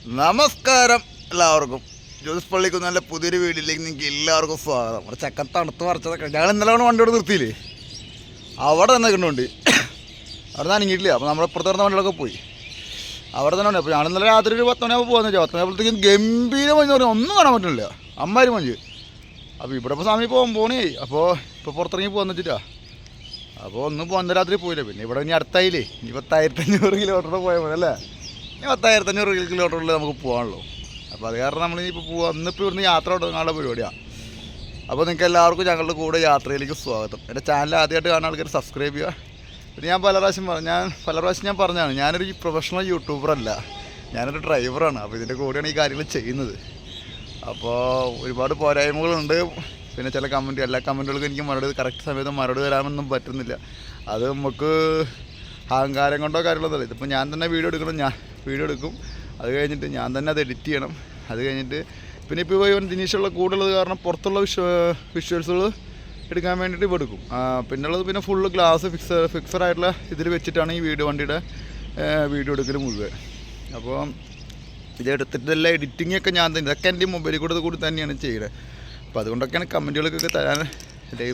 നമസ്കാരം എല്ലാവർക്കും. ജോസ് പള്ളിക്കുന്നതിൻ്റെ പുതിയൊരു വീഡിയോയിലേക്ക് നിങ്ങൾക്ക് എല്ലാവർക്കും സ്വാഗതം. നമ്മുടെ ചക്ക തണുത്ത് പറിച്ചതൊക്കെ ഞങ്ങൾ ഇന്നലെ വണ്ടിയോട് നിർത്തിയില്ലേ, അവിടെ തന്നെ കണ്ടുകൊണ്ട് അവിടെ നിന്ന് അനങ്ങിയിട്ടില്ല. അപ്പോൾ നമ്മുടെ ഇപ്പുറത്ത് വരുന്ന വണ്ടികളൊക്കെ പോയി അവിടെ തന്നെ ഉണ്ട്. അപ്പോൾ ഞാൻ ഇന്നലെ രാത്രി ഒരു 10 മണിയാകുമ്പോൾ പോകുന്ന വെച്ചാൽ 10 മണിയാകുമ്പോഴത്തേക്കും ഗംഭീര മഞ്ഞ് പറഞ്ഞാൽ ഒന്നും കാണാൻ പറ്റില്ല, അമ്മാരി മഞ്ഞ്. അപ്പോൾ ഇവിടെ ഇപ്പോൾ സമയം പോണേ, അപ്പോൾ ഇപ്പോൾ പുറത്തിറങ്ങി പോകുന്ന വെച്ചിട്ടാ. അപ്പോൾ ഒന്നും പോകുന്ന രാത്രി പോയില്ല. പിന്നെ ഇവിടെ ഇനി അടുത്തായില്ലേ, ഇനി 10,500 കിലോമീറ്റർ പോയാൽ മതി അല്ലേ. ഇനി 10,500 കിലോമീറ്ററിൽ നമുക്ക് പോകാനുള്ളൂ. അപ്പോൾ അത് കാരണം നമ്മളിപ്പോൾ പോകാം. ഇന്നിപ്പോൾ ഇവിടുന്ന് യാത്ര തുടങ്ങാനുള്ള പരിപാടിയാണ്. അപ്പോൾ നിങ്ങൾക്ക് എല്ലാവർക്കും ഞങ്ങളുടെ കൂടെ യാത്രയിലേക്ക് സ്വാഗതം. എൻ്റെ ചാനൽ ആദ്യമായിട്ട് കാണുന്ന ആൾക്കാർ സബ്സ്ക്രൈബ് ചെയ്യുക. പിന്നെ ഞാൻ പല പ്രാവശ്യം ഞാൻ പറഞ്ഞതാണ്, ഞാനൊരു പ്രൊഫഷണൽ യൂട്യൂബറല്ല, ഞാനൊരു ഡ്രൈവറാണ്. അപ്പോൾ ഇതിൻ്റെ കൂടെയാണ് ഈ കാര്യങ്ങൾ ചെയ്യുന്നത്. അപ്പോൾ ഒരുപാട് പോരായ്മകളുണ്ട്. പിന്നെ ചില എല്ലാ കമൻറ്റുകൾക്കും എനിക്ക് മറുപടി കറക്റ്റ് സമയത്ത് മറുപടി തരാനൊന്നും പറ്റുന്നില്ല. അത് നമുക്ക് അഹങ്കാരം കൊണ്ടോ കാര്യങ്ങളൊന്നുമില്ല. ഇതിപ്പോൾ ഞാൻ തന്നെ വീഡിയോ എടുക്കും. അത് കഴിഞ്ഞിട്ട് ഞാൻ തന്നെ അത് എഡിറ്റ് ചെയ്യണം. അത് കഴിഞ്ഞിട്ട് പിന്നെ ഇപ്പോൾ ഇവൻ ദിനീഷുള്ള കൂടുള്ളത് കാരണം പുറത്തുള്ള വിഷ്വൽസുകൾ എടുക്കാൻ വേണ്ടിയിട്ട് ഇപ്പോൾ എടുക്കും. പിന്നുള്ളത് പിന്നെ ഫുള്ള് ഗ്ലാസ് ഫിക്സഡായിട്ടുള്ള ഇതിൽ വെച്ചിട്ടാണ് ഈ വണ്ടിയുടെ വീഡിയോ എടുക്കൽ മുഴുവൻ. അപ്പോൾ ഇതെടുത്തിട്ടുള്ള എഡിറ്റിങ്ങൊക്കെ ഞാൻ തന്നെ, ഇതൊക്കെ എൻ്റെ മൊബൈലിൽ കൂടി തന്നെയാണ് ചെയ്യുന്നത്. അപ്പോൾ അതുകൊണ്ടൊക്കെയാണ് കമൻറ്റുകൾക്കൊക്കെ തരാൻ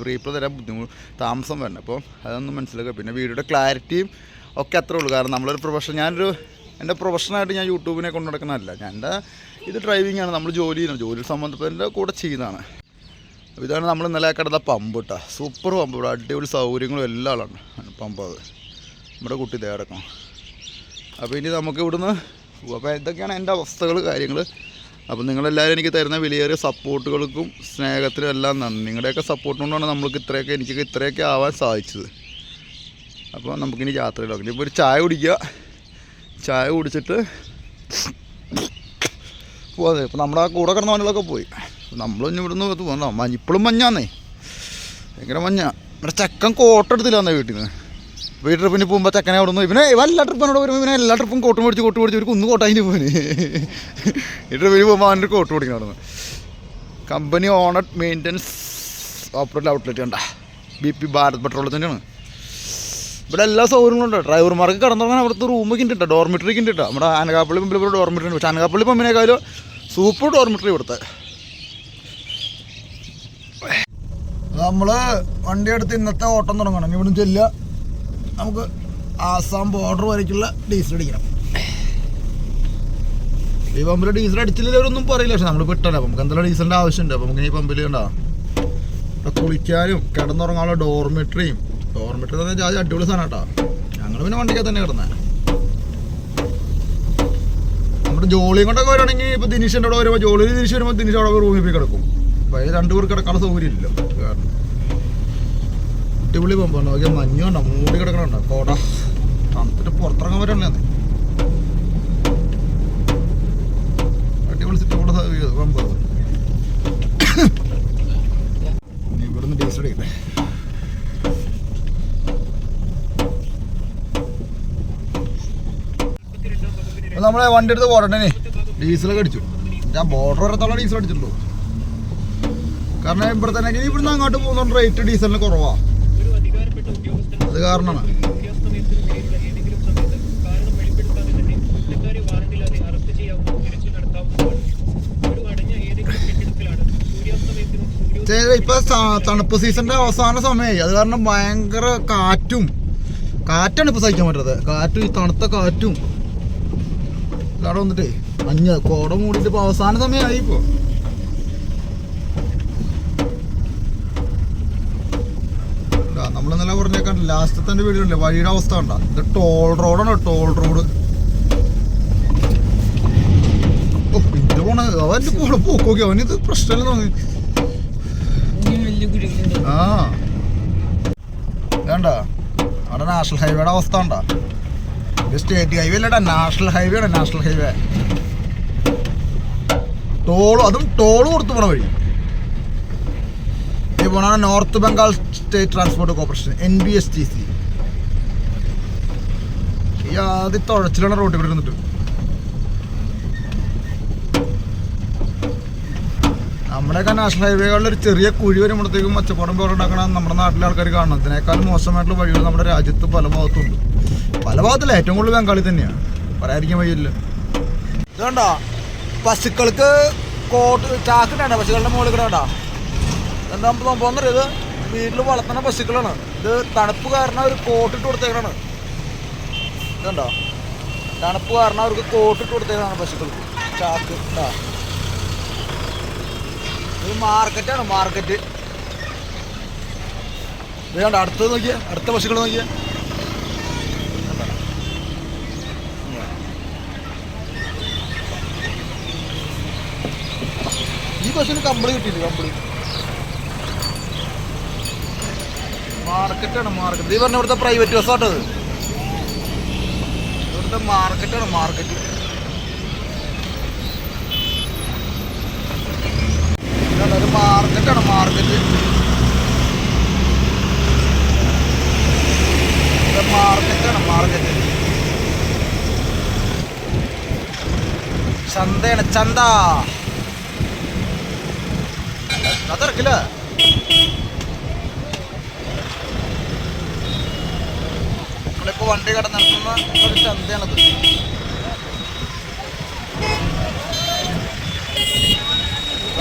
റീപ്ലൈ തരാൻ താമസം വരുന്നത്. അപ്പോൾ അതൊന്നും മനസ്സിലാക്കുക. പിന്നെ വീഡിയോയുടെ ക്ലാരിറ്റിയും ഒക്കെ അത്രേ ഉള്ളൂ. കാരണം നമ്മളൊരു എൻ്റെ പ്രൊഫഷനായിട്ട് ഞാൻ യൂട്യൂബിനെ കൊണ്ടു നടക്കുന്നതല്ല. ഇത് ഡ്രൈവിങ്ങാണ്, നമ്മൾ ജോലി സംബന്ധപ്പെട്ട കൂടെ ചെയ്യുന്നതാണ്. അപ്പോൾ ഇതാണ് നമ്മൾ ഇന്നലെ കിടന്ന പമ്പ് കേട്ടോ. സൂപ്പർ പമ്പ്, ഇവിടെ അടിപൊളി സൗകര്യങ്ങളും എല്ലാം ഉള്ളതാണ് പമ്പ്. അത് നമ്മുടെ കുട്ടി ഇതേടക്കണം. അപ്പോൾ ഇനി നമുക്ക് ഇവിടുന്ന് പോകും. അപ്പോൾ ഇതൊക്കെയാണ് എൻ്റെ അവസ്ഥകൾ, കാര്യങ്ങൾ. അപ്പോൾ നിങ്ങളെല്ലാവരും എനിക്ക് തരുന്ന വിലയേറിയ സപ്പോർട്ടുകൾക്കും സ്നേഹത്തിനും എല്ലാം നന്ദി. നിങ്ങളുടെയൊക്കെ സപ്പോർട്ട് കൊണ്ടാണ് എനിക്ക് ഇത്രയൊക്കെ ആവാൻ സാധിച്ചത്. അപ്പോൾ നമുക്കിനി യാത്രയിലാക്കും. ഇപ്പോൾ ഒരു ചായ കുടിക്കുക, ചായ കുടിച്ചിട്ട് പോകാതെ. ഇപ്പോൾ നമ്മുടെ ആ കൂടെ കിടന്ന വണ്ടികളൊക്കെ പോയി. നമ്മളിനി ഇവിടുന്ന് പോകുന്ന ഇപ്പോഴും മഞ്ഞാന്നേ, ഭയങ്കര മഞ്ഞ. ഇവിടെ ചക്കൻ കോട്ടെടുത്തില്ല വന്നേ വീട്ടിൽ നിന്ന്. അപ്പോൾ ഈ ട്രിപ്പിന് പോകുമ്പോൾ ചക്കനെ അവിടെ നിന്ന് ഇവനെ എല്ലാ ട്രിപ്പിനോട് വരുമ്പോൾ ഇവനെ എല്ലാ ട്രിപ്പും കോട്ട് മേടിച്ച് ഒരു കുന്ന് കോട്ടായിട്ട് പോയി. ഈ ട്രിപ്പിന് പോകുമ്പോൾ അവൻ്റെ കോട്ട് പിടിക്കണം അവിടെ നിന്ന്. Company owned maintenance operator outlet കണ്ട BP ഭാരത് പെട്രോളിൽ തന്നെയാണ്. ഇവിടെ എല്ലാ സൗകര്യങ്ങളും ഉണ്ട്. ഡ്രൈവർമാർക്ക് കിടന്നുറങ്ങാൻ അവിടുത്തെ റൂമൊക്കെ ഉണ്ട് കേട്ടോ, ഡോർമിറ്ററിക്ക് ഉണ്ട് കേട്ടോ. നമ്മുടെ ആനകാപ്പള്ളി മുമ്പിൽ ഇവിടെ ഡോർമിറ്ററി ഉണ്ട്. പക്ഷേ ആനകാപ്പള്ളി പമ്പിനേക്കാളും സൂപ്പർ ഡോർമിറ്ററി ഇവിടുത്തെ. നമ്മൾ വണ്ടി എടുത്ത് ഇന്നത്തെ ഓട്ടം തുടങ്ങണം. ഇവിടുന്ന് ചെല്ലുക, നമുക്ക് ആസാം ബോർഡർ വരയ്ക്കുള്ള ഡീസൽ അടിക്കണം. ഈ പമ്പിൽ ഡീസൽ അടിച്ചില്ലവരൊന്നും പറയില്ല, പക്ഷെ നമ്മൾ വിട്ടല്ല. അപ്പം നമുക്ക് എന്തെല്ലാം ഡീസലിൻ്റെ ആവശ്യമുണ്ട്. അപ്പം നമുക്ക് ഈ പമ്പിൽ ഉണ്ടാവും ഇവിടെ കുളിക്കാനും കിടന്നുറങ്ങാനുള്ള ഡോർമിറ്ററി തന്നെ ജാതി അടിപൊളി സാധനം കേട്ടോ. ഞങ്ങൾ പിന്നെ വണ്ടിക്ക് തന്നെ കിടന്നത്. നമ്മുടെ ജോലിയും കൊണ്ടൊക്കെ വരുവാണെങ്കിൽ ഇപ്പോൾ ദിനീഷിൻ്റെ അവിടെ വരുമ്പോൾ ദിനീഷ് വരുമ്പോൾ ദിനീഷ് അവിടെ റൂമിൽ പോയി കിടക്കും. അപ്പോൾ അതിൽ 2 പേർ കിടക്കാനുള്ള സൗകര്യം ഇല്ലല്ലോ. കാരണം അടിപൊളി പമ്പാണ്. നോക്കിയാൽ മഞ്ഞ് കണ്ടോ, മൂടി കിടക്കണുണ്ടോ കോട. തണുത്തിട്ട് പുറത്തിറങ്ങാൻ പറ്റണേ. അടിപൊളി സിറ്റുള്ള പമ്പ്. ഇവിടുന്ന് ഡീസൽ അടിക്കട്ടെ. നമ്മളെ വണ്ടി എടുത്ത് പോരട്ടേ ഡീസലൊക്കെ അടിച്ചു. ഞാൻ ബോർഡർ വരത്തുള്ള ഡീസൽ അടിച്ചിട്ടുള്ളൂ. കാരണം ഇവിടെ തന്നെ ഇവിടുന്ന് അങ്ങോട്ട് പോകുന്ന റേറ്റ് ഡീസലിന് കുറവാ. അത് കാരണമാണ്. ഇപ്പൊ തണുപ്പ് സീസണിന്റെ അവസാന സമയമായി. അത് കാരണം ഭയങ്കര കാറ്റാണ് ഇപ്പൊ സഹിക്കാൻ പറ്റത്. ഈ തണുത്ത കാറ്റും അവിടെ വന്നിട്ടേ മഞ്ഞ് കോട മൂടിയിട്ട് ഇപ്പൊ അവസാന സമയമായി. ഇപ്പോ നമ്മളിന്നലെ പറഞ്ഞേക്കാൻ ലാസ്റ്റത്തെ വീഡിയോയില്ലേ വഴിയുടെ അവസ്ഥ കണ്ട. ഇത് ടോൾ റോഡാണ്, ടോൾ റോഡ്. ഇത് പോണ അവൻ്റെ കൂടെ പോക്കോക്കി, അവനിത് പ്രശ്നമല്ല തോന്നി. വേണ്ട അവിടെ നാഷണൽ ഹൈവേയുടെ അവസ്ഥ ഉണ്ട. ഇത് സ്റ്റേറ്റ് ഹൈവേ അല്ലടാ, നാഷണൽ ഹൈവേ ആണ്. നാഷണൽ ഹൈവേ അതും ടോള് കൊടുത്തു പോണ വഴി. ഈ പോണ north Bengal state transport corporation NBSTC. ഈ ആദ്യം തുഴച്ചിലാണ് റോട്ടിൽ കൂടെ ഇരുന്നിട്ട്. നമ്മുടെയൊക്കെ നാഷണൽ ഹൈവേകളിൽ ഒരു ചെറിയ കുഴി വരുമ്പോഴത്തേക്കും ഒച്ചപ്പാടും പോലെ ഉണ്ടാക്കണം നമ്മുടെ നാട്ടിലെ ആൾക്കാർ കാണണം. ഇതിനേക്കാളും മോശമായിട്ടുള്ള വഴികൾ നമ്മുടെ രാജ്യത്ത് പല ഭാഗത്തുണ്ട്. പല ഭാഗത്തില്ല, ഏറ്റവും കൂടുതൽ ബംഗാളിൽ തന്നെയാണ്, പറയാതിരിക്കാൻ വഴിയില്ല. ഇതുണ്ടോ പശുക്കൾക്ക് കോട്ട് ചാക്കിട്ടാണ് പശുക്കളുടെ മുകളിൽ കൂടെ കണ്ടോ. എന്താ സംഭവം ഇത് വീട്ടിൽ വളർത്തുന്ന പശുക്കളാണ്. ഇത് തണുപ്പ് കാരണം ഒരു കോട്ടിട്ട് കൊടുത്തേക്കാണ്. ഇതുണ്ടോ തണുപ്പ് കാരണം അവർക്ക് കോട്ടിട്ട് കൊടുത്തേക്കാണ് പശുക്കൾക്ക്. ചാക്ക് ഇതാ ഇത് മാർക്കറ്റാണ്, മാർക്കറ്റ്. ഇത് കണ്ടോ അടുത്തത് നോക്കിയേ, അടുത്ത പശുക്കൾ നോക്കിയേ. ഈ പശുവിന് കമ്പിളി കിട്ടിയില്ല, കമ്പിളി. മാർക്കറ്റാണ്, മാർക്കറ്റ്. ഈ പറഞ്ഞ ഇവിടുത്തെ പ്രൈവറ്റ് ബസ്സാട്ടത്. ഇവിടുത്തെ മാർക്കറ്റാണ്, മാർക്കറ്റ്. ഒരു മാർക്കറ്റാണ്, മാർക്കറ്റ്. മാർക്കറ്റാണ്, മാർക്കറ്റ്. ചന്തയാണ്, ചന്ത. അതിറക്കില്ല. നമ്മളിപ്പോ വണ്ടി കടന്നിറങ്ങുന്ന ഒരു ചന്തയാണത്.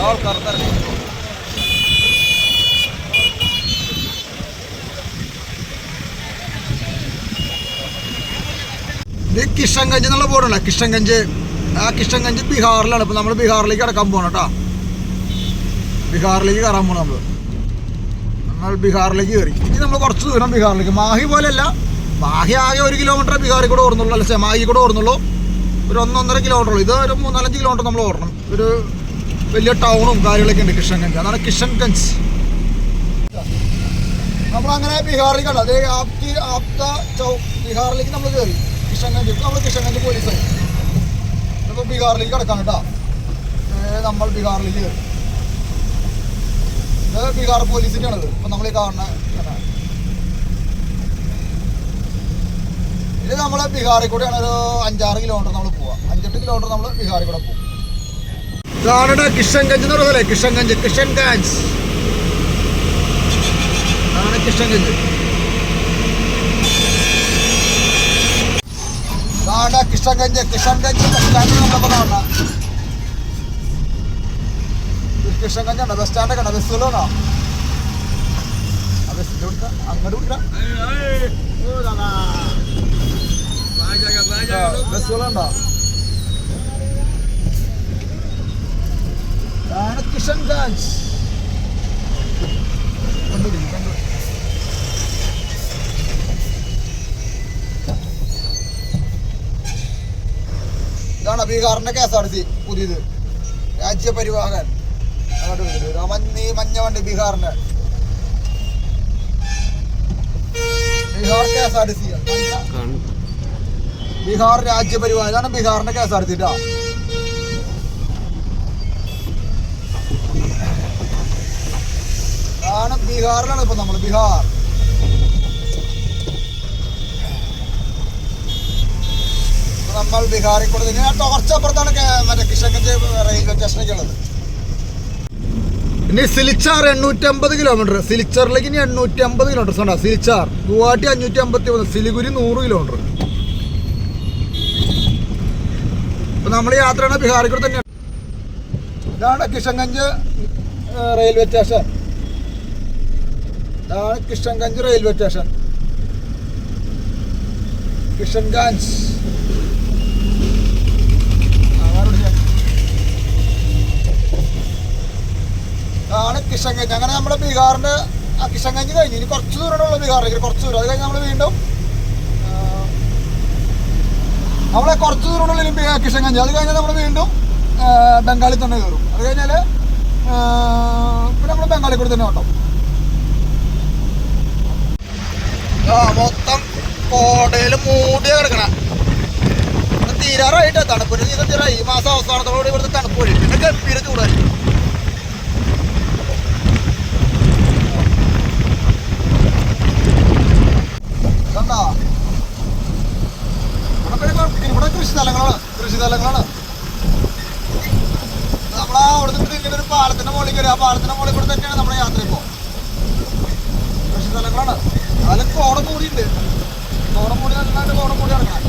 ആൾക്കാർ തിരക്കി. ഇത് കിഷൻഗഞ്ച് എന്നുള്ള ബോർഡാണ്, കിഷൻഗഞ്ച്. ആ കിഷൻഗഞ്ച് ബീഹാറിലാണ്. ഇപ്പം നമ്മൾ ബീഹാറിലേക്ക് കടക്കാൻ പോകണം കേട്ടോ. ബീഹാറിലേക്ക് കയറാൻ പോകണം നമ്മൾ ബീഹാറിലേക്ക് കയറി. ഇനി നമ്മൾ കുറച്ച് ദൂരം ബീഹാറിലേക്ക്. മാഹി പോലെയല്ല, മാഹി ആകെ 1 കിലോമീറ്റർ ബീഹാറിൽ കൂടെ ഓടുന്നുള്ളൂ. അല്ല മാഹി കൂടെ ഓടുന്നുള്ളൂ. ഒരു 1-1.5 കിലോമീറ്റർ ഉള്ളൂ. ഇത് ഒരു 3-4 കിലോമീറ്റർ നമ്മൾ ഓടണം. ഒരു വലിയ ടൗണും കാര്യങ്ങളൊക്കെ ഉണ്ട് കിഷൻഗഞ്ച്. അതാണ് കിഷൻഗഞ്ച്. നമ്മളങ്ങനെ ബീഹാറിലേക്ക് കണ്ടോ. അതേ ബീഹാറിലേക്ക് നമ്മൾ കയറി. കിഷൻഗഞ്ച് നമ്മൾ കിഷൻഗഞ്ച് പോലീസായി. ഇപ്പോൾ ബീഹാറിലേക്ക് കിടക്കാം കേട്ടോ. നമ്മൾ ബീഹാറിലേക്ക് കയറി. ഇത് ബീഹാർ പോലീസിൻ്റെയാണത്. ഇപ്പം നമ്മൾ ഈ കാണുന്ന ഇത് നമ്മളെ ബീഹാറിൽ കൂടെയാണ്. ഒരു 5-6 കിലോമീറ്റർ നമ്മൾ പോവാം. 5-8 കിലോമീറ്റർ നമ്മൾ ബീഹാറിൽ കൂടെ പോകും. ഇതാണ് കിഷൻഗഞ്ച് എന്ന് പറയുന്നത്. കിഷൻഗഞ്ച്, കിഷൻഗഞ്ച് ആണ് കിഷൻഗഞ്ച്. ഇതാണ് കിഷൻഗഞ്ച്. കിഷൻഗഞ്ച് ബസ് സ്റ്റാൻഡ് നമ്മളിപ്പോൾ കാണണം. കിഷൻഗഞ്ച് ഉണ്ടോ ബസ് സ്റ്റാൻഡൊക്കെ ഉണ്ടോ? ബസ്സുകളാണോ? ആ ബസ്സിൻ്റെ കൊടുക്കാം, അങ്ങോട്ട് കൊടുക്കാം. ബസ്സുകളുണ്ടോ? ഇതാണ് കിഷൻഗഞ്ച്. ഇതാണ് ബീഹാറിന്റെ KSRTC പുതിയത്, രാജ്യ പരിവാഹൻ. മഞ്ഞ വണ്ടി ബീഹാറിന്റെ. ബീഹാർ KSRTC, ബീഹാർ രാജ്യ പരിവാഹൻ. ഇതാണ് ബീഹാറിന്റെ KSRTC കേട്ടോ. ആണ് ബീഹാറിലാണ് ഇപ്പൊ നമ്മൾ. ബീഹാർ നമ്മൾ ബീഹാറിൽ കൂടെ കുറച്ചപ്പുറത്താണ് മറ്റേ കിഷൻഗഞ്ച് റെയിൽവേ സ്റ്റേഷനൊക്കെ ഉള്ളത്. ഇനി സിലിച്ചാർ 850 കിലോമീറ്റർ. സിലിച്ചറിലേക്ക് ഇനി 850 കിലോമീറ്റർ ഉണ്ടോ. സിലിച്ചാർ ഗുവാഹട്ടി 553, സിലിഗുരി 100 കിലോമീറ്റർ. ഇപ്പൊ നമ്മൾ യാത്രയാണ് ബീഹാറിൽ കൂടെ തന്നെയാണ്. ഇതാണ് കിഷൻഗഞ്ച് റെയിൽവേ സ്റ്റേഷൻ. ഇതാണ് കിഷൻഗഞ്ച് റെയിൽവേ സ്റ്റേഷൻ. കിഷൻഗഞ്ച് ആണ് കിഷൻഗഞ്ച്. അങ്ങനെ നമ്മുടെ ബീഹാറിന്റെ കിഷൻഗഞ്ച് കഴിഞ്ഞ് ഇനി കുറച്ച് ദൂരമുള്ള ബീഹാറിലേക്ക്, കുറച്ച് ദൂരം. അത് കഴിഞ്ഞ് നമ്മൾ വീണ്ടും നമ്മളെ കുറച്ച് ദൂരമുള്ളിലും കിഷൻഗഞ്ച്. അത് കഴിഞ്ഞാൽ നമ്മൾ വീണ്ടും ബംഗാളിൽ തന്നെ കയറും. അത് കഴിഞ്ഞാൽ പിന്നെ നമ്മൾ ബംഗാളിൽ കൂടി തന്നെ ഓട്ടം. മൊത്തം കോടയിൽ മൂടിയ കിടക്കണം. തീരാറായിട്ട് തണുപ്പിന് തീരായി. ഈ മാസം അവസാനത്തോടുകൂടി ഇവിടുത്തെ തണുപ്പ് വരും. പിന്നെ ഗംഭീര ചൂടായിരിക്കും. കണ്ടാ ഇവിടെ കൃഷിസ്ഥലങ്ങളാണ്. നമ്മളാ അവിടുന്ന് ഇങ്ങനെ ഒരു പാലത്തിന്റെ മുകളിൽ കയറി. ആ പാലത്തിന്റെ മുകളിൽ കൂടെ തന്നെയാണ് നമ്മുടെ യാത്ര. ഇപ്പോൾ കൃഷിസ്ഥലങ്ങളാണ്. അതിൽ കോടം മൂടിയുണ്ട്. കോടം മൂടി നന്നായിട്ട് കോടം മൂടി നടക്കണം.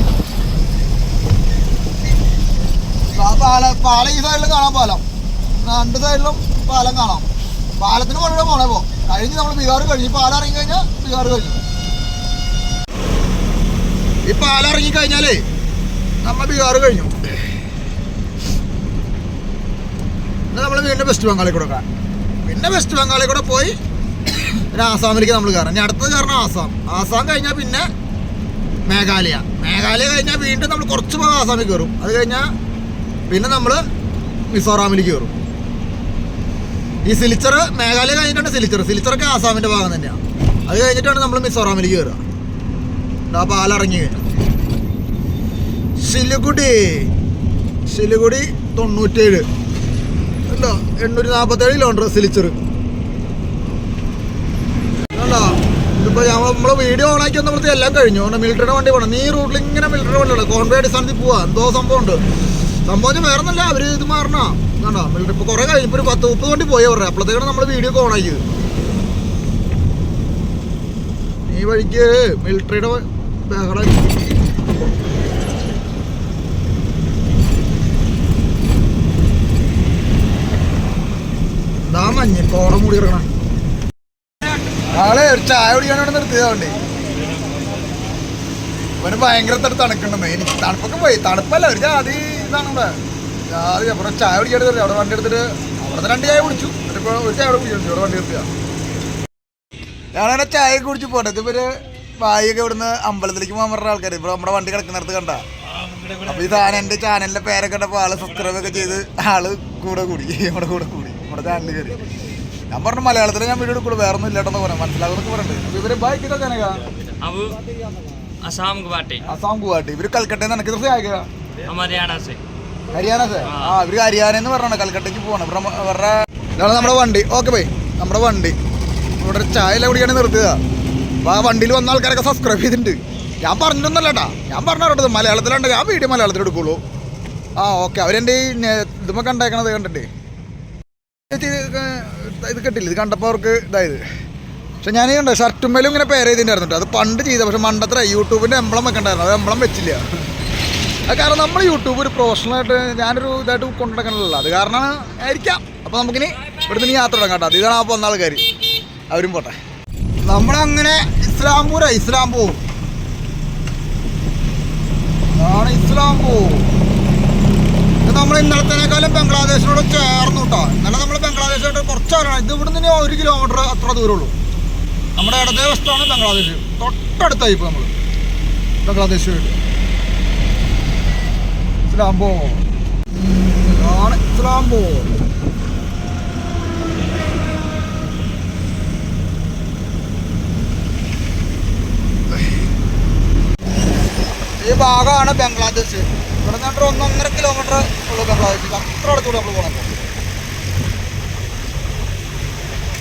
പാലം ഈ സൈഡിലും കാണാം, പാലം 2 സൈഡിലും പാലം കാണാം. പാലത്തിന് മുകളിലൂടെ പോണേ പോ കഴിഞ്ഞ് നമ്മൾ ബീഹാർ കഴിഞ്ഞു. ഈ പാലം ഇറങ്ങി കഴിഞ്ഞാൽ ബീഹാർ കഴിഞ്ഞു. ഈ പാലം ഇറങ്ങിക്കഴിഞ്ഞാലേ നമ്മൾ ബീഹാർ കഴിഞ്ഞു. എന്നാൽ നമ്മൾ വീണ്ടും വെസ്റ്റ് ബംഗാളിൽ കൂടെ കയറാം. പിന്നെ വെസ്റ്റ് ബംഗാളിൽ കൂടെ പോയി പിന്നെ ആസാമിലേക്ക് നമ്മൾ കയറാം. ഇനി അടുത്തത് കയറണം ആസാം കഴിഞ്ഞാൽ പിന്നെ മേഘാലയ കഴിഞ്ഞാൽ വീണ്ടും നമ്മൾ കുറച്ച് ഭാഗം ആസാമിൽ കയറും. അത് കഴിഞ്ഞാൽ പിന്നെ നമ്മൾ മിസോറാമിലേക്ക് കയറും. ഈ സിലിച്ചർ മേഘാലയ കഴിഞ്ഞിട്ടാണ് സിലിച്ചറൊക്കെ ആസാമിൻ്റെ ഭാഗം തന്നെയാണ്. അത് കഴിഞ്ഞിട്ടാണ് നമ്മൾ മിസോറാമിലേക്ക് കയറുക. ആ പാലിറങ്ങി കഴിഞ്ഞു. സിലിഗുഡി 97 അല്ല 847 കിലോമീറ്റർ സിലിച്ചർ. അല്ല ഇതിപ്പോൾ നമ്മൾ വീഡിയോ ഓണാക്കി വന്നപ്പോഴത്തെ എല്ലാം കഴിഞ്ഞു. മിലിറ്ററിയുടെ വണ്ടി പോകണം. ഈ റൂട്ടിൽ ഇങ്ങനെ മിലിറ്ററി വണ്ടിയുണ്ട്. കോൺവേ അടിസ്ഥാനത്തിൽ പോവാ. എന്തോ സംഭവമുണ്ട്. സംഭവം വേറെ ഒന്നല്ല, അവർ ഇത് മാറണോ കണ്ടോ. മിലിറ്ററി ഇപ്പോൾ കുറേ കഴിഞ്ഞപ്പോൾ ഒരു 10-30 വണ്ടി പോയി അവരുടെ. അപ്പോഴത്തേക്കാണ് നമ്മൾ വീഡിയോ ഒക്കെ ഓണാക്കിയത്. ഈ വഴിക്ക് മിലിറ്ററിയുടെ ബഹളം. ഇതാ മഞ്ഞ് കോട മൂടി കിടക്കണം. ആളെ ഒരു ചായ കുടിക്കാനോട് നിർത്തിയതുകൊണ്ട് ഇവന് ഭയങ്കര തണുക്കുണ്ടെന്ന്. എനിക്ക് തണുപ്പൊക്കെ പോയി. തണുപ്പല്ല, ഒരു ജാതി ഇതാണ് ഇവിടെ. ജാതി അപ്പുറം ചായ കുടിക്കാൻ തരില്ല. അവിടെ വണ്ടി എടുത്തിട്ട് അവിടെ 2 ചായ കുടിച്ചു. എന്നിട്ടിപ്പോൾ ഒരു ചായ കുടിച്ചു. ഇവിടെ വണ്ടി നിർത്തിയാ ഞാനങ്ങനെ ചായ കുടിച്ച് പോട്ടെ. ഇവര് വായൊക്കെ ഇവിടുന്ന് അമ്പലത്തിലേക്ക് പോകാൻ പറഞ്ഞ ആൾക്കാർ ഇവിടെ നമ്മുടെ വണ്ടി കിടക്കുന്നിടത്ത് കണ്ട. അപ്പോൾ ഈ സാധനം എൻ്റെ ചാനലിൻ്റെ പേരൊക്കെ കണ്ടപ്പോൾ ആള് സബ്സ്ക്രൈബ് ഒക്കെ ചെയ്ത് ആള് കൂടെ കൂടി നമ്മുടെ ചാനലിൽ കയറി. ഞാൻ പറഞ്ഞു മലയാളത്തിൽ ഞാൻ വീഡിയോ എടുക്കുള്ളൂ, വേറെ ഒന്നും ഇല്ലാട്ടെന്ന് പറയാം, മനസ്സിലാകുന്നൊക്കെ പറഞ്ഞിട്ട്. അപ്പോൾ ഇവര് ബാക്കി ജനക असम गुवाहाटी ഇവര് കൽക്കട്ടയിൽ നിന്ന് എനിക്ക് ആയിക്കാ हरियाणा से ഇവര് ഹരിയാന എന്ന് പറഞ്ഞാണ് കൽക്കട്ടയ്ക്ക് പോകണം. ഇവരുടെ ഇതാണ് നമ്മുടെ വണ്ടി. ഓക്കെ പോയി നമ്മുടെ വണ്ടി ഇവിടെ ചായ കുടിക്കാണ് നിർത്തിയതാ. അപ്പോൾ ആ വണ്ടിയിൽ വന്ന ആൾക്കാരൊക്കെ സബ്സ്ക്രൈബ് ചെയ്തിട്ടുണ്ട്. ഞാൻ പറഞ്ഞിട്ടൊന്നല്ല കേട്ടാ, ഞാൻ പറഞ്ഞത് മലയാളത്തിലുണ്ട്. ഞാൻ വീഡിയോ മലയാളത്തിൽ എടുക്കുള്ളൂ. ഓക്കെ അവരെൻ്റെ ഈ ഇതുമ്പോൾ കണ്ടേക്കണത് കണ്ടിട്ട് ഇത് കിട്ടില്ല. ഇത് കണ്ടപ്പോൾ അവർക്ക് ഇതായത്. പക്ഷെ ഞാൻ കണ്ടോ ഷർട്ടുമ്മേലും ഇങ്ങനെ പേര് ചെയ്തിട്ടുണ്ടായിരുന്നു. അത് പണ്ട് ചെയ്ത, പക്ഷെ മണ്ടത്ര യൂട്യൂബിൻ്റെ എംബ്ലം വെക്കണ്ടായിരുന്നു. അത് എംബ്ലം വെച്ചില്ല. അത് കാരണം നമ്മൾ യൂട്യൂബ് ഒരു പ്രൊഫഷണലായിട്ട് ഞാനൊരു ഇതായിട്ട് കൊണ്ടുനടക്കണമല്ലോ. അത് കാരണം ആയിരിക്കാം. അപ്പോൾ നമുക്കിനി ഇവിടുന്ന് ഇനി യാത്ര തുടങ്ങാം കേട്ടോ. അത് ഇതാണ് ആ പോകുന്ന ആൾക്കാർ, അവരും പോട്ടെ. നമ്മളങ്ങനെ ഇസ്ലാംപൂർ നമ്മൾ ഇന്നലത്തേക്കാളും ബംഗ്ലാദേശിനോട് ചേർന്നു കേട്ടോ. ഇന്നലെ നമ്മൾ ബംഗ്ലാദേശോട്ട് കുറച്ചറിയണം. ഇത് ഇവിടുന്ന് ഇനി 1 കിലോമീറ്റർ അത്ര ദൂരമുള്ളൂ. നമ്മുടെ ഇടതേ വശത്താണ് ബംഗ്ലാദേശ്. തൊട്ടടുത്തായി ഇപ്പോൾ നമ്മൾ ബംഗ്ലാദേശ് ഇസ്ലാംപൂർ. ഈ ഭാഗമാണ് ബംഗ്ലാദേശ്. ഇവിടെ നിന്നിട്ട് 1-1.5 കിലോമീറ്റർ ഉള്ളു ബംഗ്ലാദേശ്. അത്ര അടുത്തുള്ള നമ്മൾ പോകണം.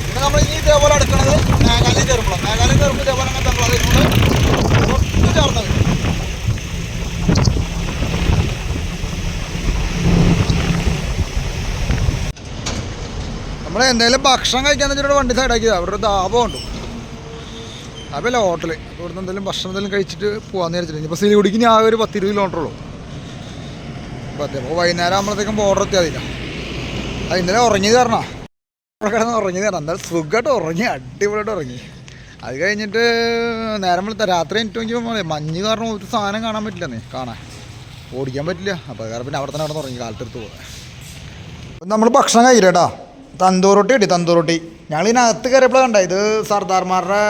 പിന്നെ നമ്മൾ ഇനി ഇതേപോലെ അടുക്കണത് മേഘാലയ കയറുമ്പോൾ ഇതേപോലെ അങ്ങനെ ബംഗ്ലാദേശിനോട് തൊട്ട് ചേർന്നത്. നമ്മൾ എന്തെങ്കിലും ഭക്ഷണം കഴിക്കാന്ന് വെച്ചിട്ട് വണ്ടി സൈഡാക്കിയതാണ്. അവിടെ ഒരു ധാബമുണ്ട്. അതല്ല ഹോട്ടൽ. ഇവിടുന്ന് എന്തെങ്കിലും ഭക്ഷണം കഴിച്ചിട്ട് പോകാമെന്ന് വിചാരിച്ചിട്ട്. ഇപ്പോൾ സിലിഗുഡിക്ക് ഇനി ആകെ ഒരു 10-20 കിലോമീറ്റർ ഉള്ളൂ. അപ്പോൾ വൈകുന്നേരം ആകുമ്പോഴത്തേക്കും ബോർഡർ എത്തിയാതില്ല. അത് ഇന്നലെ ഉറങ്ങിയത് കാരണം അവിടെ കിടന്ന് ഉറങ്ങിയത് കാരണം എന്തായാലും സുഖമായിട്ട് ഉറങ്ങി, അടിപൊളിയായിട്ട് ഉറങ്ങി. അത് കഴിഞ്ഞിട്ട് നേരം വെളുത്ത രാത്രി എനിക്ക് നോക്കിയപ്പോൾ മഞ്ഞ് കാരണം ഒരു സാധനം കാണാൻ പറ്റില്ലെന്നേ, ഓടിക്കാൻ പറ്റില്ല. അപ്പോൾ കാരണം പിന്നെ അവിടെ തന്നെ കിടന്ന് ഉറങ്ങി, കാലത്തെടുത്ത് പോകാൻ. നമ്മൾ ഭക്ഷണം കഴിക്കില്ല. തന്തൂർ റൊട്ടി കിട്ടി. തന്തൂർ റൊട്ടി ഞങ്ങൾ ഇതിനകത്ത് കയറിയപ്പോഴാണ് കണ്ട. ഇത് സർദാർമാരുടെ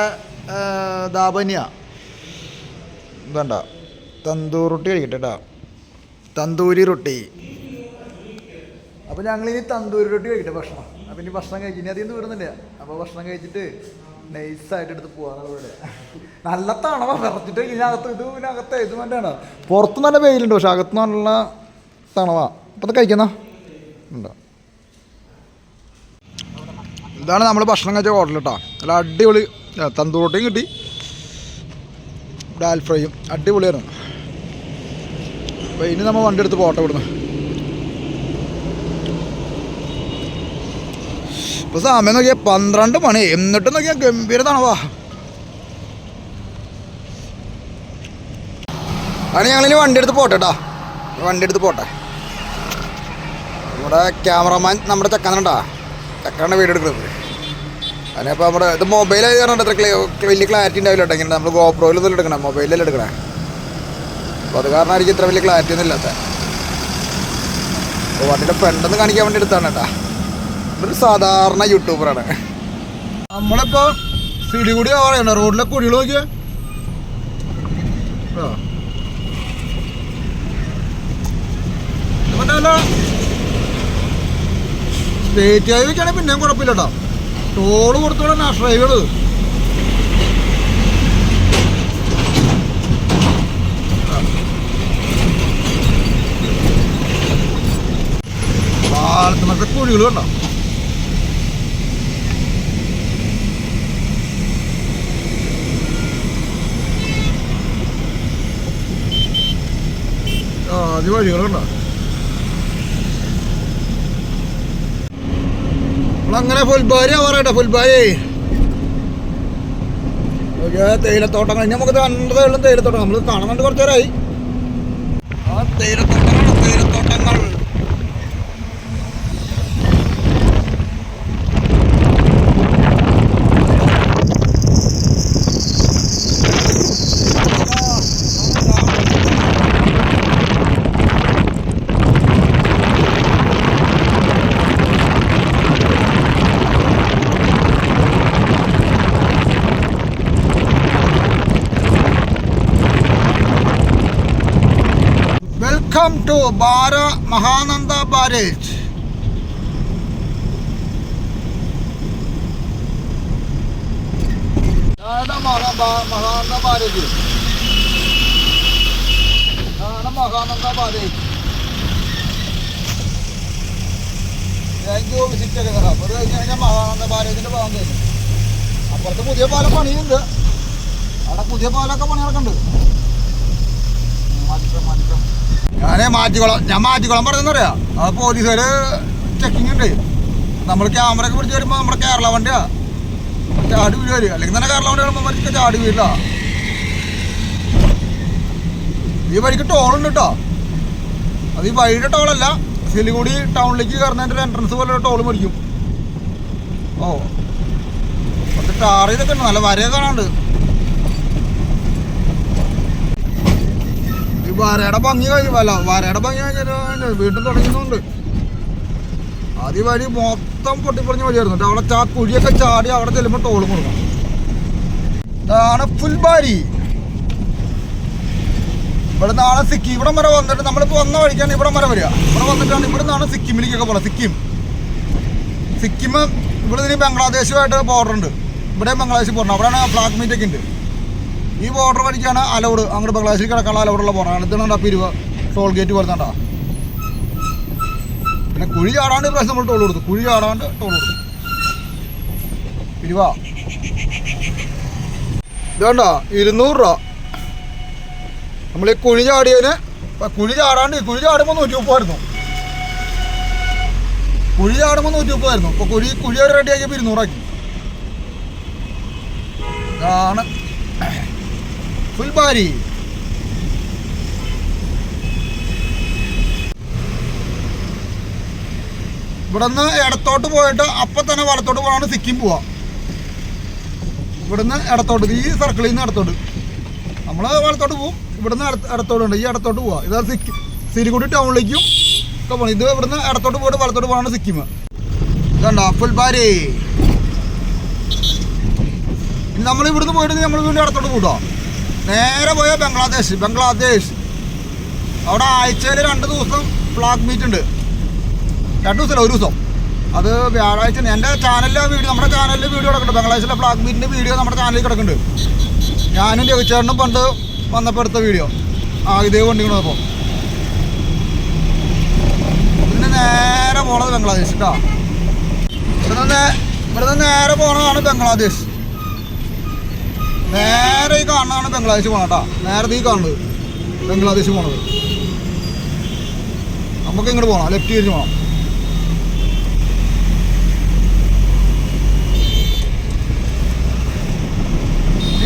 ദാബനിയാ. ഇതണ്ട തന്തൂർ റൊട്ടി കഴിക്കട്ടെ. തന്തൂരി റൊട്ടി. അപ്പോൾ ഞങ്ങളിനി തന്തൂരി റൊട്ടി കഴിക്കട്ടെ ഭക്ഷണം. അപ്പോൾ ഇനി ഭക്ഷണം കഴിക്കും. ഇനി അധികം ദൂരമൊന്നുമില്ല. അപ്പോൾ ഭക്ഷണം കഴിച്ചിട്ട് നൈസായിട്ട് എടുത്ത് പോകാനാണ് ഇവിടെ. നല്ല തണവ വിറച്ചിട്ട് ഇതിനകത്ത് ഇത് വേണ്ടിയാണ്. പുറത്ത് നല്ല വെയിലുണ്ട്, പക്ഷെ അകത്ത് നല്ല തണവാ. അപ്പോൾ അത് കഴിക്കുന്ന ഉണ്ടോ. ഇതാണ് നമ്മൾ ഭക്ഷണം കഴിച്ച ഹോട്ടൽ കേട്ടോ. നല്ല അടിപൊളി തന്തൂർ റൊട്ടിയും കിട്ടി, ഡാൽ ഫ്രൈയും അടിപൊളിയായിരുന്നു. അപ്പോൾ ഇനി നമ്മൾ വണ്ടി എടുത്ത് പോട്ടെ ഇവിടുന്ന്. ഇപ്പോൾ സമയം നോക്കിയാൽ 12 മണി. എന്നിട്ട് നോക്കിയാൽ ഗംഭീര തണവാ. അങ്ങനെ ഞങ്ങളിനി വണ്ടി എടുത്ത് പോട്ടെ കേട്ടോ. വണ്ടി എടുത്ത് പോട്ടെ. നമ്മുടെ ക്യാമറമാൻ നമ്മുടെ ചെക്കനുണ്ടാ, ചെക്കനാണ് വീഡിയോ എടുക്കുന്നത്. അതിനിപ്പോൾ നമ്മുടെ ഇത് മൊബൈലായി കാരണം അത്ര വലിയ ക്ലാരിറ്റി ഉണ്ടാവില്ല കേട്ടോ. ഇങ്ങനെ നമ്മൾ ഗോപ്രോയിലൊന്നും എടുക്കണം, മൊബൈലിൽ എടുക്കണേ. അപ്പോൾ അത് കാരണമായിരിക്കും ഇത്ര വലിയ ക്ലാരിറ്റി ഒന്നും ഇല്ലാത്ത. അപ്പോൾ വണ്ടിയുടെ ഫ്രണ്ടെന്ന് കാണിക്കാൻ വേണ്ടി എടുത്താണ് കേട്ടോ. ഇതൊരു സാധാരണ യൂട്യൂബറാണ്. നമ്മളിപ്പോൾ സിടി കൂടി പറയണ്ട, റോഡിലെ കുഴികൾ നോക്കിയാൽ സ്റ്റേറ്റ് ഹൈവേക്കാണെങ്കിൽ പിന്നെയും കുഴപ്പമില്ല കേട്ടോ. ടോള് കൊടുത്തോളൂ നാഷണൽ ഹൈവേകൾ. പാലത്തിനത്തെ കുഴികൾ കണ്ടോ. ആദ്യ വഴികളുണ്ടോ. നമ്മളങ്ങനെ ഫുൽബാരി ആവാറായിട്ടോ. ഫുൽബാരി തേയിലത്തോട്ടങ്ങൾ. ഇനി നമുക്ക് കണ്ടതും തേയിലത്തോട്ടം നമ്മൾ കാണുന്നുണ്ട്. കുറച്ച് നേരമായി ആ തേയിലത്തോട്ടങ്ങളാണ്, തേയിലത്തോട്ടങ്ങൾ. Welcome to Mahananda Barrage. Mahananda Barrage. Mahananda Barrage. Visit ഒക്കെ തരാം. അപ്പോൾ കഴിഞ്ഞ് കഴിഞ്ഞാൽ മഹാനന്ദ ബാരേജിൻ്റെ ഭാഗം കഴിഞ്ഞു. അപ്പുറത്ത് പുതിയ പാലം പണിയുണ്ട്. അവിടെ പുതിയ പാലമൊക്കെ പണി നടക്കുന്നുണ്ട്. ഞാൻ മാറ്റിക്കോളാം പറഞ്ഞെന്ന് പറയാം. ആ പോലീസുകാർ ചെക്കിങ് ഉണ്ട്. നമ്മൾ ക്യാമറ ഒക്കെ പിടിച്ച് വരുമ്പോൾ നമ്മുടെ കേരള വണ്ടിയാ ചാടി വീട് വരിക. അല്ലെങ്കിൽ തന്നെ കേരള വണ്ടി വരുമ്പോൾ മരിച്ച ചാടി വീടില്ല. ഈ വഴിക്ക് ടോളുണ്ട് കേട്ടോ. അത് ഈ വഴിയുടെ ടോളല്ല, സിലിഗുഡി ടൗണിലേക്ക് കയറുന്നതിൻ്റെ ഒരു എൻട്രൻസ് പോലെ ഒരു ടോൾ മേടിക്കും. ഓ കുറച്ച് ടാർ ചെയ്തൊക്കെ ഉണ്ട്, നല്ല വരയൊക്കെ കാണാണ്ട്. ഈ വരയുടെ ഭംഗി കഴിഞ്ഞല്ല, വരയുടെ ഭംഗി കഴിഞ്ഞാൽ വീണ്ടും തുടങ്ങുന്നുണ്ട്. ആദ്യ വഴി മൊത്തം പൊട്ടിപ്പൊളിഞ്ഞ വഴിയായിരുന്നു. അവിടെ കുഴിയൊക്കെ ചാടി അവിടെ ചെല്ലുമ്പോൾ ടോൾ കൊടുക്കണം. ഇതാണ് ഫുൽബാരി. ഇവിടെ നിന്നാണ് സിക്കിം. ഇവിടം വരെ വന്നിട്ട് നമ്മളിപ്പോൾ വന്ന വഴിക്കാണ് ഇവിടം വരെ വരിക. ഇവിടെ വന്നിട്ടാണ് ഇവിടെ നിന്നാണ് സിക്കിമിലേക്കൊക്കെ പോകുന്നത്. സിക്കിം ഇവിടെ നിന്ന് ബംഗ്ലാദേശുമായിട്ട് ബോർഡർ ഉണ്ട്. ഇവിടെ ബംഗ്ലാദേശിൽ പോകണം. അവിടെയാണ് ഫ്ലാഗ് മീറ്റൊക്കെ ഉണ്ട്. ഈ ബോർഡർ വഴിക്കാണ് അലൗഡ് അങ്ങോട്ട് ബംഗ്ലാദേശിൽ കിടക്കാനുള്ള അലൗഡുള്ള ബോർഡർ. അടുത്തുണ്ടാ പിരിവ് ടോൾ ഗേറ്റ് വരുന്നുണ്ടാ. പിന്നെ കുഴി ചാടാണ്ട് പ്രാവശ്യം നമ്മൾ ടോൾ കൊടുത്തു. കുഴി ചാടാണ്ട് ടോൾ കൊടുത്തു. പിരിവാ ഇതുകൊണ്ടാ 200 രൂപ. നമ്മൾ ഈ കുഴി ചാടിയതിന് കുഴി ചാടാണ്ട് കുഴി ചാടുമ്പോൾ 130 കുഴി ചാടുമ്പോൾ 130 ഇപ്പോൾ കുഴിയോട് റെഡിയാക്കിയപ്പോൾ 200 ആക്കി. ഇതാണ് ഫുൽബാരി. ഇവിടെ നിന്ന് ഇടത്തോട്ട് പോയിട്ട് അപ്പം തന്നെ വലത്തോട്ട് പോകാണ് സിക്കിം പോവാ. ഇവിടുന്ന് ഇടത്തോട്ട്, ഈ സർക്കിളിൽ നിന്ന് ഇടത്തോട്ട് നമ്മൾ വലത്തോട്ട് പോകും. ഇവിടുന്ന് ഇടത്തോട്ടുണ്ട്, ഈ ഇടത്തോട്ട് പോവാ. ഇതാണ് സിക്കിം. സിലിഗുഡി ടൗണിലേക്കും ഒക്കെ പോകണം. ഇത് ഇവിടുന്ന് ഇടത്തോട്ട് പോയിട്ട് വലത്തോട്ട് പോകാണ് സിക്കിം. ഇതുണ്ടോ ഫുൽബാരി. ഇനി നമ്മൾ ഇവിടുന്ന് പോയിട്ട് നമ്മൾ വീണ്ടും ഇടത്തോട്ട് പോട്ടോ. നേരെ പോയാൽ ബംഗ്ലാദേശ്. അവിടെ ആഴ്ചയിൽ 2 ദിവസം ഫ്ലാഗ് മീറ്റ് ഉണ്ട്. 2 ദിവസമല്ല, 1 ദിവസം. അത് വ്യാഴാഴ്ച. എൻ്റെ ചാനലിലെ വീഡിയോ, നമ്മുടെ ചാനലിൽ വീഡിയോ കിടക്കുന്നുണ്ട്. ബംഗ്ലാദേശിലെ ഫ്ലാഗ് മീറ്റിൻ്റെ വീഡിയോ നമ്മുടെ ചാനലിൽ കിടക്കുന്നുണ്ട്. ഞാനും രവിചേട്ടനും പണ്ട് വന്നപ്പോൾ എടുത്ത വീഡിയോ. ഇതേ കൊണ്ടിരിക്കണപ്പോൾ പിന്നെ നേരെ പോണത് ബംഗ്ലാദേശ് കേട്ടോ. ഇവിടുന്ന് നേരെ പോണതാണ് ബംഗ്ലാദേശ്. നേരെ ഈ കാണുന്നതാണ് ബംഗ്ലാദേശ് പോകണം കേട്ടോ. നേരത്തെ ഈ കാണുന്നത് ബംഗ്ലാദേശ് പോണത്. നമുക്ക് ഇങ്ങോട്ട് പോകണം, ലെഫ്റ്റ് തിരിച്ച് പോകണം.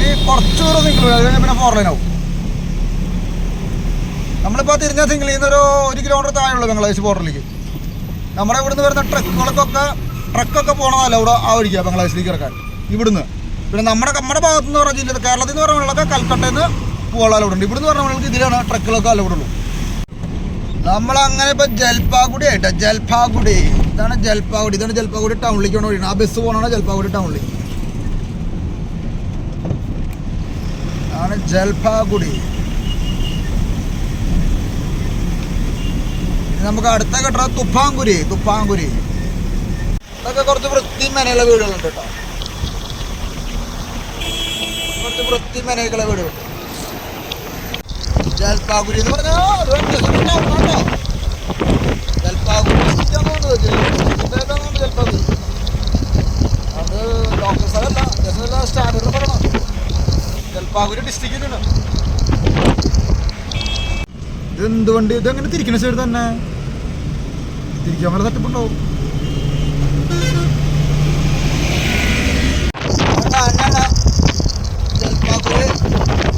ഈ കുറച്ച് ദൂരം സിംഗിൾ അത് കഴിഞ്ഞാൽ പിന്നെ 4 ലൈൻ ആവും. നമ്മളിപ്പോൾ തിരിഞ്ഞ സിംഗിളിൽ നിന്ന് ഒരു 1 കിലോമീറ്റർ താഴെയുള്ളൂ ബംഗ്ലാദേശ് ബോർഡറിലേക്ക്. നമ്മുടെ ഇവിടുന്ന് വരുന്ന ട്രക്കൊക്കെ പോകണമല്ല ഇവിടെ ആ വഴിക്കുക ബംഗ്ലാദേശിലേക്ക് ഇറക്കാൻ ഇവിടുന്ന്. പിന്നെ നമ്മുടെ ഭാഗത്തുനിന്ന് പറഞ്ഞ ജില്ല കേരളത്തിൽ നിന്ന് പറഞ്ഞ വെള്ളമൊക്കെ കൽക്കട്ടയിൽ നിന്ന് പോകാൻ അലൗഡുണ്ട്. ഇവിടുന്ന് പറഞ്ഞ വെള്ളങ്ങൾക്ക് ഇതിലാണ് ട്രക്കുകളൊക്കെ അലൗഡുള്ളൂ. നമ്മളങ്ങനെ ഇപ്പം ജൽപാഗുഡി ആയിട്ടാ. ജൽപാഗുഡി ഇതാണ് ജൽപാഗുഡി ടൗണിലേക്ക് വേണം വഴിയാണ്. ആ ബസ് പോകണമാണ് ജൽപാഗുഡി ടൗണിലേക്ക്. ആണ് ജൽപാഗുഡി. നമുക്ക് അടുത്ത കെട്ട തുപ്പാങ്കുരി. ഇതൊക്കെ കുറച്ച് വൃത്തി മെനയുള്ള വീടുകളുണ്ട് കേട്ടോ. കുറച്ച് വൃത്തി മെനയുള്ള വീടുകളുണ്ട്. ജൽപാഗുരി എന്ന് പറഞ്ഞാൽ ജൽപാഗുരി ജൽപാഗുരി അത് ലോക്കൽ സ്ഥലമല്ല, സ്റ്റാൻഡേർഡ് പറയണം. ജൽപാഗുരി ഡിസ്ട്രിക്റ്റിലാണ്. ഇതെന്ത് വണ്ടി? ഇതെങ്ങനെ തിരിക്കണ സൈഡ് തന്നെ തിരിക്കാൻ വല്ല തട്ടിപ്പുണ്ടാവും. ജൽപാഗുരി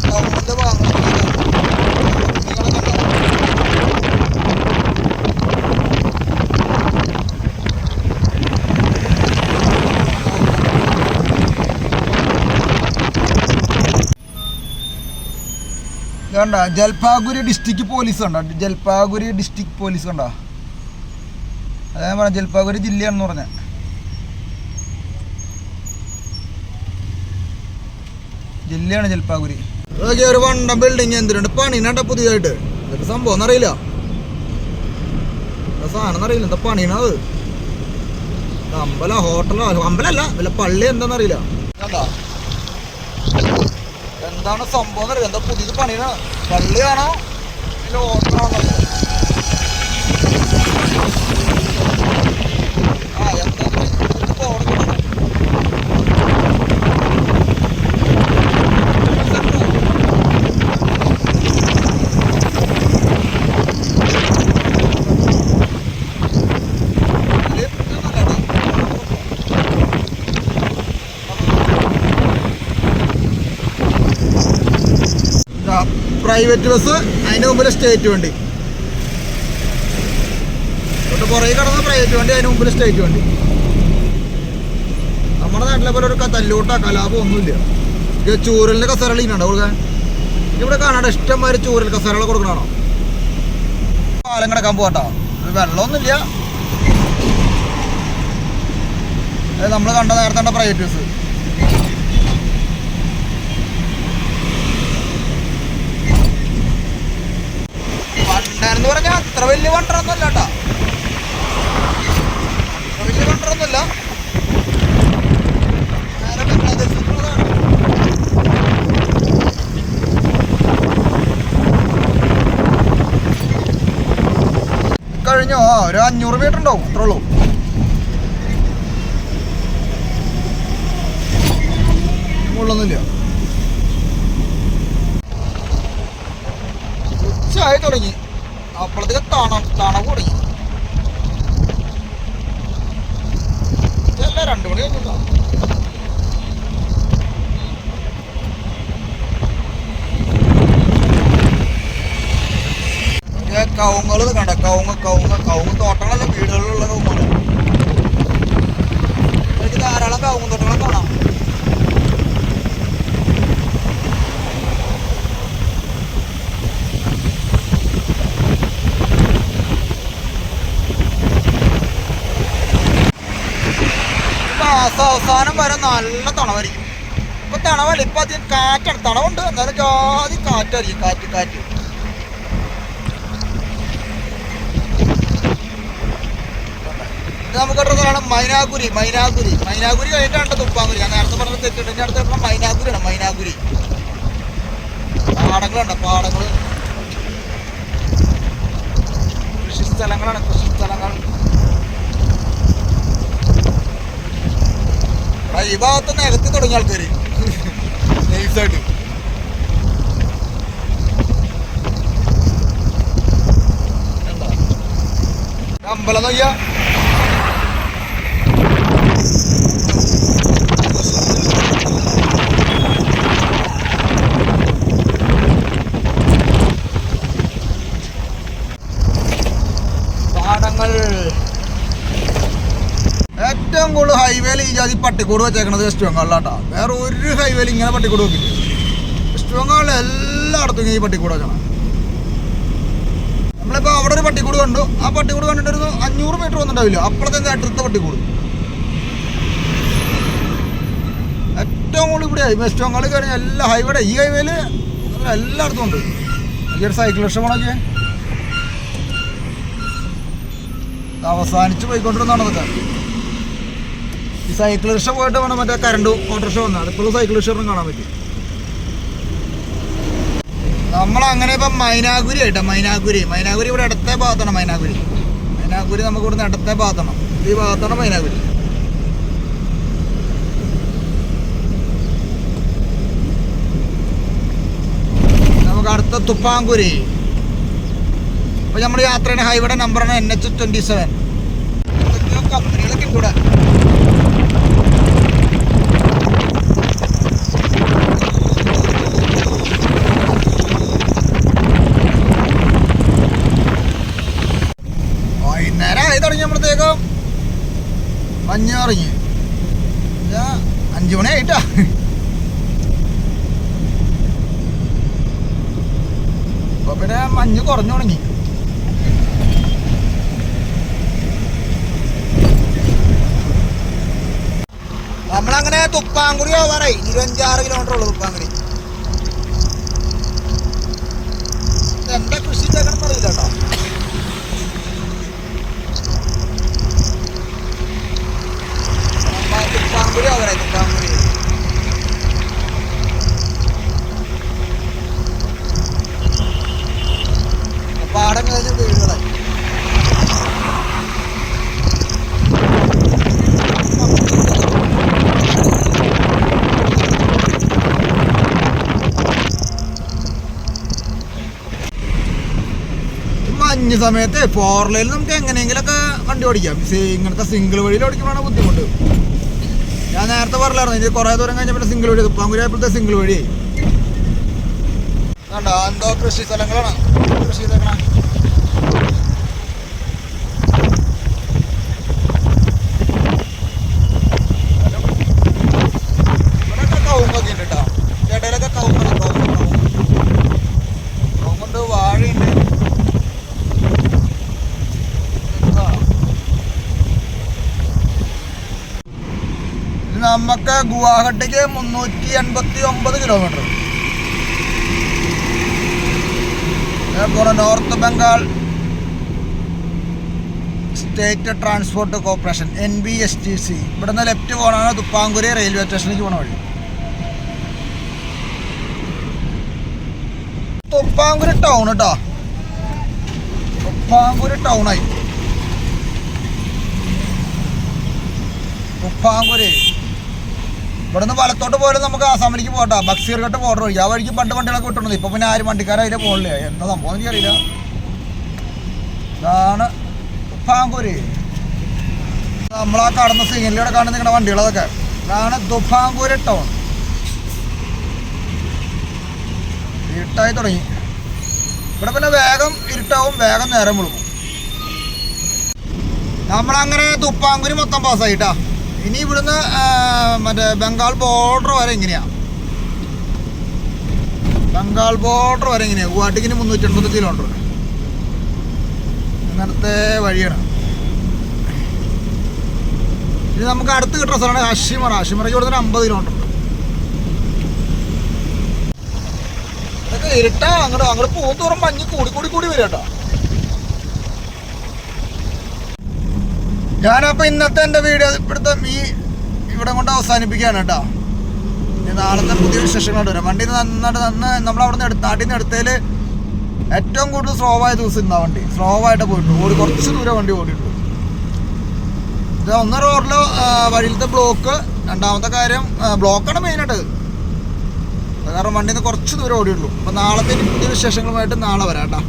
ടൗണിന്റെ ഭാഗം കണ്ട. ജൽപാഗുരി ഡിസ്ട്രിക്ട് പോലീസ് കണ്ട. ജൽപാഗുരി ഡിസ്ട്രിക്ട് പോലീസ് കണ്ട. അതാ ഞാൻ പറഞ്ഞ ജൽപാഗുരി ജില്ലയാണെന്ന് പറഞ്ഞ. ജില്ലയാണ് ജൽപാഗുരി. അതൊക്കെ ഒരു വണ്ടം ബിൽഡിങ് എന്തിനുണ്ട് പണിയുണ്ട പുതിയതായിട്ട്. ഇതൊക്കെ സംഭവം എന്നറിയില്ല, സാധനം എന്നറിയില്ല. എന്താ പണിയണത്? അമ്പലോ ഹോട്ടലോ? അമ്പലല്ല, വല്ല പള്ളി എന്താന്നറിയില്ല. കണ്ടാ എന്താണ് സംഭവം എന്നറിയില്ല. എന്താ പുതിയത് പണിയണ പള്ളിയാണോ ഇല്ല ഹോട്ടലാണോ? ആ എന്താ പ്രൈവറ്റ് ബസ്, അതിൻ്റെ മുമ്പിൽ സ്റ്റേറ്റ് വണ്ടി. തൊട്ട് പുറകെ കിടന്ന പ്രൈവറ്റ് വണ്ടി, അതിന് മുമ്പിൽ സ്റ്റേറ്റ് വണ്ടി. നമ്മുടെ നാട്ടിലെ പോലെ ഒരു തല്ലൂട്ടാ കലാപം ഒന്നുമില്ല. ഇത് ചൂരലിൻ്റെ കസേരകൾ ഇന്നുണ്ടോ കൊടുക്കാൻ? ഇവിടെ കാണാണ്ട് ഇഷ്ടംമാതിരി ചൂരൽ കസേരകൾ കൊടുക്കണോ? പാലം കിടക്കാൻ പോകട്ടോ. വെള്ളമൊന്നുമില്ല. അത് നമ്മൾ കണ്ട നേരത്തെ കണ്ട പ്രൈവറ്റ് ബസ്. വണ്ടാനെന്ന് പറഞ്ഞാൽ അത്ര വലിയ വണ്ടറൊന്നുമല്ല കേട്ടോ. അത്ര വലിയ വണ്ടറൊന്നുമില്ല. കഴിഞ്ഞോ? ഒരു 500 മീറ്റർ ഉണ്ടാവും, അത്രേ ഉള്ളൂ. മുള്ളൊന്നുമില്ല. ഉച്ചയായി തുടങ്ങി, അപ്പോഴത്തേക്ക് തണവ് തുടങ്ങി. ഇതല്ല 2 മണി കഴിഞ്ഞിട്ടോ. കവുങ്ങൾ കണ്ട. കവുങ്ങ് തോട്ടങ്ങളല്ല, വീടുകളിലുള്ള കവുങ്ങാണ്. എനിക്ക് ധാരാളം കവുങ്ങ് തോട്ടങ്ങൾ കാണാം. അവസാനം വരെ നല്ല തണവായിരിക്കും. ഇപ്പൊ തണവല്ല, ഇപ്പൊ അധികം കാറ്റാണ്. തണവുണ്ട്, എന്നാലും ജാതി കാറ്റായിരിക്കും. കാറ്റ് നമുക്കിടത്താണ് മൈനാഗുരി കഴിഞ്ഞിട്ടാണ് തുപ്പാങ്കുരി. ഞാൻ നേരത്തെ പറഞ്ഞ തെറ്റിട്ട് ഇനി അടുത്ത മൈനാഗുരിയാണ്. മൈനാഗുരി പാടങ്ങളുണ്ട്. പാടങ്ങള് കൃഷിസ്ഥലങ്ങളാണ്. കൃഷിസ്ഥലങ്ങൾ ഈ ഭാഗത്ത് നികത്തി തുടങ്ങിയ ആൾക്കാര് നൈസായിട്ട്. അമ്പലം നോക്കിയ പാടങ്ങൾ. ഏറ്റവും കൂടുതൽ ഹൈവേയിൽ ഈ ജാതി പട്ടിക്കൂട് വെച്ചേക്കണത് വെസ്റ്റ് ബംഗാളിലാട്ടോ. വേറെ ഒരു ഹൈവേയിൽ ഇങ്ങനെ പട്ടിക്കൂട് വെക്കില്ല. വെസ്റ്റ് ബംഗാളിൽ എല്ലായിടത്തും ഈ പട്ടിക്കൂട് വെക്കണം. നമ്മളിപ്പോൾ അവിടെ ഒരു പട്ടിക്കൂട് കണ്ടു. ആ പട്ടിക്കൂട് കണ്ടിട്ടൊരു 500 മീറ്റർ വന്നിട്ടുണ്ടാവില്ല, അപ്പോഴത്തെ അടുത്ത പട്ടിക്കൂട്. ഏറ്റവും കൂടുതൽ ഇവിടെ വെസ്റ്റ് ബംഗാളിൽ കഴിഞ്ഞാൽ എല്ലാ ഹൈവേയുടെ ഈ ഹൈവേയിൽ എല്ലായിടത്തും ഉണ്ട്. ഈ ഒരു സൈക്കിൾ ഇഷ്ടമാണൊക്കെ അവസാനിച്ച് പോയിക്കൊണ്ടിരുന്നതാണ് അതൊക്കെ. ഈ സൈക്കിൾ റിക്ഷ പോയിട്ട് വേണം മറ്റേ കറണ്ട് ഓട്ടോറിക്ഷ വന്നാൽ അതിപ്പോഴും സൈക്കിൾ റിക്ഷ കാണാൻ പറ്റും. നമ്മളങ്ങനെ ഇപ്പം മൈനാഗുരി ആയിട്ടാ. മൈനാഗുരി ഇവിടെ ഇടത്തെ ഭാഗത്താണ്. മൈനാഗുരി നമുക്ക് ഇവിടുന്ന് ഇടത്തെ ഭാഗത്താണ്. ഈ ഭാഗത്താണ് മൈനാഗുരി. നമുക്ക് അടുത്ത തുപ്പാങ്കുരി. അപ്പോൾ നമ്മുടെ യാത്രയുടെ ഹൈവേയുടെ നമ്പറാണ് NH27. കമ്പനികളൊക്കെ കൂടെ വൈകുന്നേരം തുടങ്ങിയപ്പോഴത്തേക്കും മഞ്ഞ് ഇറങ്ങി. 5 മണി ആയിട്ടാ. അപ്പൊ പിന്നെ മഞ്ഞ് കുറഞ്ഞു തുടങ്ങി. നമ്മളങ്ങനെ തുപ്പാങ്കുടി പോകാറായി. 26 കിലോമീറ്റർ ഉള്ളു തുപ്പാങ്കുടി. എന്താ കൃഷി ചെയ്യണം അറിയില്ല കേട്ടോ. തുപ്പാങ്കുടി പോകാറായി. തുപ്പാങ്കുടി പാടം കഴിഞ്ഞ് വീടുകളായി. മഞ്ഞ് സമയത്ത് 4 ലൈനിൽ നമുക്ക് എങ്ങനെയെങ്കിലൊക്കെ വണ്ടി ഓടിക്കാം. ഇങ്ങനത്തെ സിംഗിൾ വഴിയിൽ ഓടിക്കുമ്പോഴാണ് ബുദ്ധിമുട്ട്. ഞാൻ നേരത്തെ പറഞ്ഞായിരുന്നു ഇത് കുറേ ദൂരം കഴിഞ്ഞ പിന്നെ സിംഗിൾ വഴി. തുപ്പാങ്കുരി ആയപ്പോഴത്തെ സിംഗിൾ വഴി കണ്ടോ. എന്തോ കൃഷി സ്ഥലങ്ങളാണ്. കൃഷി സ്ഥലങ്ങളാണ്. ഇവിടെയൊക്കെ കവുങ്ങൊക്കെ ഉണ്ട് കേട്ടോ. ഇടയിലൊക്കെ കവുങ്ങുണ്ട്. വാഴയുണ്ട്. നമുക്ക് ഗുവാഹട്ടിക്ക് 389 കിലോമീറ്റർ. അതേപോലെ north Bengal state transport corporation NBSTC. ഇവിടെ നിന്ന് ലെഫ്റ്റ് പോകണമാണ് തുപ്പാങ്കുരി റെയിൽവേ സ്റ്റേഷനിലേക്ക് പോകണ വഴി. തുപ്പാങ്കുരി ടൗൺ കേട്ടോ. തുപ്പാങ്കുരി ടൗണായി. തുപ്പാങ്കുരി ഇവിടെ നിന്ന് വലത്തോട്ട് പോയാലും നമുക്ക് ആസാമിലേക്ക് പോകട്ടോ. ബക്സീർഘട്ട് ബോർഡർ വഴി. ആ വഴിക്ക് പണ്ട് വണ്ടികളൊക്കെ വിട്ടുന്നത്. ഇപ്പം പിന്നെ ആരും വണ്ടിക്കാരതിലെ പോകില്ലേ. എന്താ സംഭവം എനിക്കറിയില്ല. ഇതാണ് തുപ്പാങ്കുരി. നമ്മളാ കടന്ന സീനിലൂടെ കാണുന്ന നിങ്ങളുടെ വണ്ടികളതൊക്കെ. ഇതാണ് തുപ്പാങ്കുരി ടൗൺ. ഇരുട്ടായി തുടങ്ങി. ഇവിടെ പിന്നെ വേഗം ഇരുട്ടാവും, വേഗം നേരം വിളിക്കും. നമ്മളങ്ങനെ തുപ്പാങ്കുരി മൊത്തം പാസ്സായിട്ടാ. ഇനി ഇവിടുന്ന് മറ്റേ ബംഗാൾ ബോർഡർ വരെ എങ്ങനെയാണ്. ബംഗാൾ ബോർഡർ വരെ എങ്ങനെയാണ്. ഗുവാഹട്ടിക്ക് 380 കിലോമീറ്റർ ഇങ്ങനത്തെ വഴിയാണ്. ഇനി നമുക്ക് അടുത്ത് കിട്ടുന്ന സ്ഥലമാണ് ഹഷിമറ. ഹഷിമറയ്ക്ക് ഇവിടുന്ന് 50 കിലോമീറ്റർ ഉണ്ട്. ഇതൊക്കെ ഇരുട്ടാ. അങ്ങോട്ട് പോകും തോറും മഞ്ഞ് കൂടി വരും കേട്ടോ. ഞാനപ്പോൾ ഇന്നത്തെ എൻ്റെ വീഡിയോ ഇവിടുത്തെ ഇവിടെ കൊണ്ട് അവസാനിപ്പിക്കുകയാണ് കേട്ടോ. ഇനി നാളത്തെ പുതിയ വിശേഷങ്ങളോട് വരാം. വണ്ടി നന്നായിട്ട് നമ്മളവിടെ നിന്ന് നാട്ടിൽ നിന്ന് എടുത്തതിൽ ഏറ്റവും കൂടുതൽ സ്ലോ ആയ ദിവസം ഇന്നാ. വണ്ടി സ്ലോ ആയിട്ട് പോയിട്ടുള്ളൂ. കുറച്ച് ദൂരം വണ്ടി ഓടിയിട്ടുള്ളൂ. ഇത് ഒന്ന് റോഡിൽ വഴിയിലത്തെ ബ്ലോക്ക്. രണ്ടാമത്തെ കാര്യം ബ്ലോക്കാണ് മെയിനായിട്ട്. കാരണം വണ്ടിയിൽ നിന്ന് കുറച്ച് ദൂരം ഓടിയിട്ടുള്ളൂ. അപ്പോൾ നാളത്തെ പുതിയ വിശേഷങ്ങളുമായിട്ട് നാളെ വരാം കേട്ടോ.